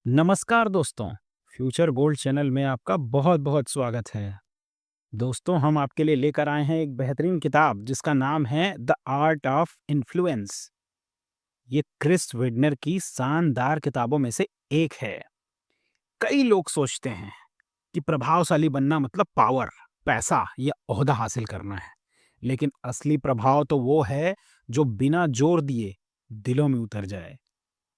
नमस्कार दोस्तों, future gold channel में आपका बहुत बहुत स्वागत है। दोस्तों, हम आपके लिए लेकर आए हैं एक बेहतरीन किताब जिसका नाम है द आर्ट ऑफ इन्फ्लुएंस। ये क्रिस विडनर की शानदार किताबों में से एक है। कई लोग सोचते हैं कि प्रभावशाली बनना मतलब पावर, पैसा या ओहदा हासिल करना है। लेकिन असली प्रभाव तो वो है जो बिना जोर दिए दिलों में उतर जाए।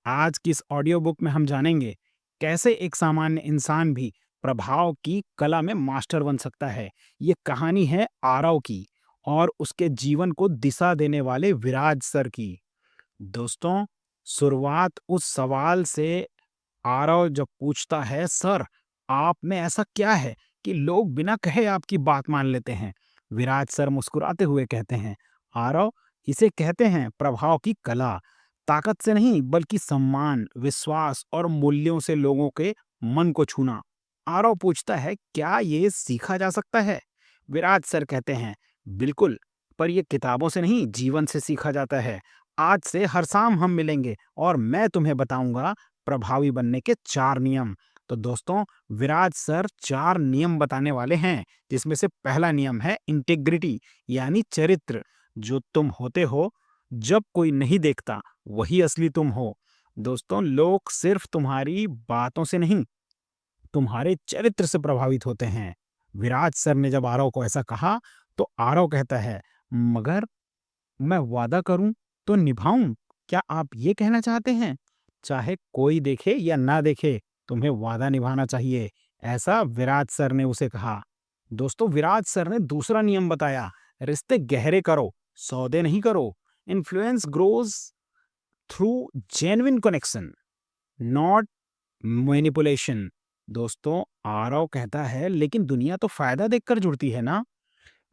आज की इस ऑडियो बुक में हम जानेंगे कैसे एक सामान्य इंसान भी प्रभाव की कला में मास्टर बन सकता है। ये कहानी है आरव की और उसके जीवन को दिशा देने वाले विराज सर की। दोस्तों, शुरुआत उस सवाल से आरव जब पूछता है, सर, आप में ऐसा क्या है कि लोग बिना कहे आपकी बात मान लेते हैं? विराज सर मुस्कुराते हुए कहते हैं, आरव, इसे कहते हैं प्रभाव की कला। ताकत से नहीं बल्कि सम्मान, विश्वास और मूल्यों से लोगों के मन को छूना। आरव पूछता है, क्या ये सीखा जा सकता है? विराज सर कहते हैं, बिल्कुल, पर ये किताबों से नहीं जीवन से सीखा जाता है। आज से हर शाम हम मिलेंगे और मैं तुम्हें बताऊंगा प्रभावी बनने के 4 नियम। तो दोस्तों, विराज सर 4 नियम बताने वाले हैं, जिसमें से पहला नियम है इंटेग्रिटी, यानी चरित्र। जो तुम होते हो जब कोई नहीं देखता, वही असली तुम हो। दोस्तों, लोग सिर्फ तुम्हारी बातों से नहीं, तुम्हारे चरित्र से प्रभावित होते हैं। विराज सर ने जब आरव को ऐसा कहा, तो आरव कहता है, मगर मैं वादा करूं तो निभाऊं। क्या आप ये कहना चाहते हैं? चाहे कोई देखे या ना देखे, तुम्हें वादा निभाना चाहिए। ऐसा विराज सर ने उसे कहा। दोस्तों, विराज सर ने दूसरा नियम बताया, रिश्ते गहरे करो, सौदे नहीं करो। Influence grows through genuine connection, not manipulation. दोस्तों, आरव कहता है, लेकिन दुनिया तो फायदा देखकर जुड़ती है ना?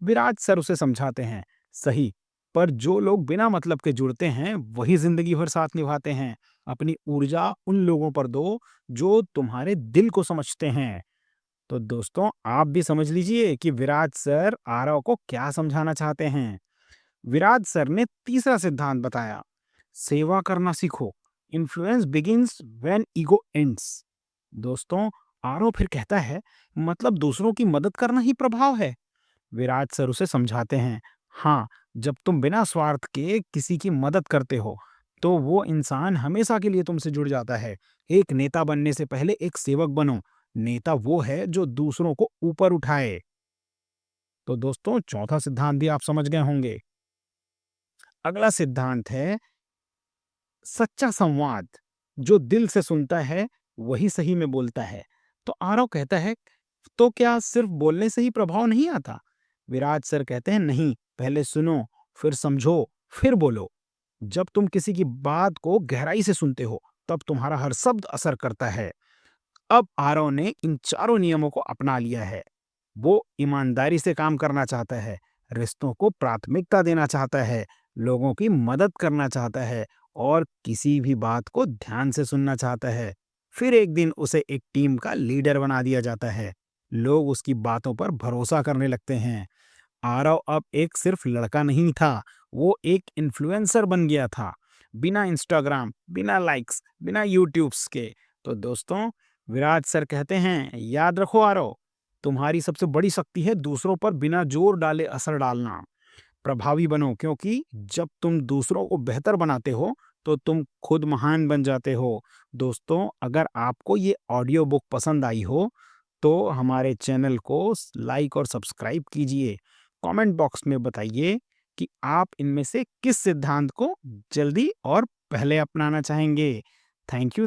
विराज सर उसे समझाते हैं, सही, पर जो लोग बिना मतलब के जुड़ते हैं वही जिंदगी भर साथ निभाते हैं। अपनी ऊर्जा उन लोगों पर दो जो तुम्हारे दिल को समझते हैं। तो दोस्तों, आप भी समझ लीजिए कि विराज सर आरव को क्या समझाना चाहते हैं। विराज सर ने तीसरा सिद्धांत बताया, सेवा करना सीखो। Influence begins when ego ends. दोस्तों, आरव फिर कहता है, मतलब दूसरों की मदद करना ही प्रभाव है? विराज सर उसे समझाते हैं, हाँ, जब तुम बिना स्वार्थ के किसी की मदद करते हो, तो वो इंसान हमेशा के लिए तुमसे जुड़ जाता है। एक नेता बनने से पहले एक सेवक बनो। नेता वो है जो दूसरों को ऊपर उठाए। तो दोस्तों, चौथा सिद्धांत भी आप समझ गए होंगे। अगला सिद्धांत है सच्चा संवाद। जो दिल से सुनता है वही सही में बोलता है। तो आरव कहता है, तो क्या सिर्फ बोलने से ही प्रभाव नहीं आता? विराज सर कहते हैं, नहीं, पहले सुनो, फिर समझो, फिर बोलो। जब तुम किसी की बात को गहराई से सुनते हो, तब तुम्हारा हर शब्द असर करता है। अब आरव ने इन चारों नियमों को अपना लिया है। वो ईमानदारी से काम करना चाहता है, रिश्तों को प्राथमिकता देना चाहता है, लोगों की मदद करना चाहता है और किसी भी बात को ध्यान से सुनना चाहता है। फिर एक दिन उसे एक टीम का लीडर बना दिया जाता है। लोग उसकी बातों पर भरोसा करने लगते हैं। आरव अब एक सिर्फ लड़का नहीं था, वो एक इन्फ्लुएंसर बन गया था। बिना इंस्टाग्राम, बिना लाइक्स, बिना यूट्यूब्स के। तो दोस्तों, विराज सर कहते हैं, याद रखो आरव, तुम्हारी सबसे बड़ी शक्ति है दूसरों पर बिना जोर डाले असर डालना। प्रभावी बनो, क्योंकि जब तुम दूसरों को बेहतर बनाते हो तो तुम खुद महान बन जाते हो। दोस्तों, अगर आपको ये ऑडियो बुक पसंद आई हो तो हमारे चैनल को लाइक और सब्सक्राइब कीजिए। कमेंट बॉक्स में बताइए कि आप इनमें से किस सिद्धांत को जल्दी और पहले अपनाना चाहेंगे। Thank you.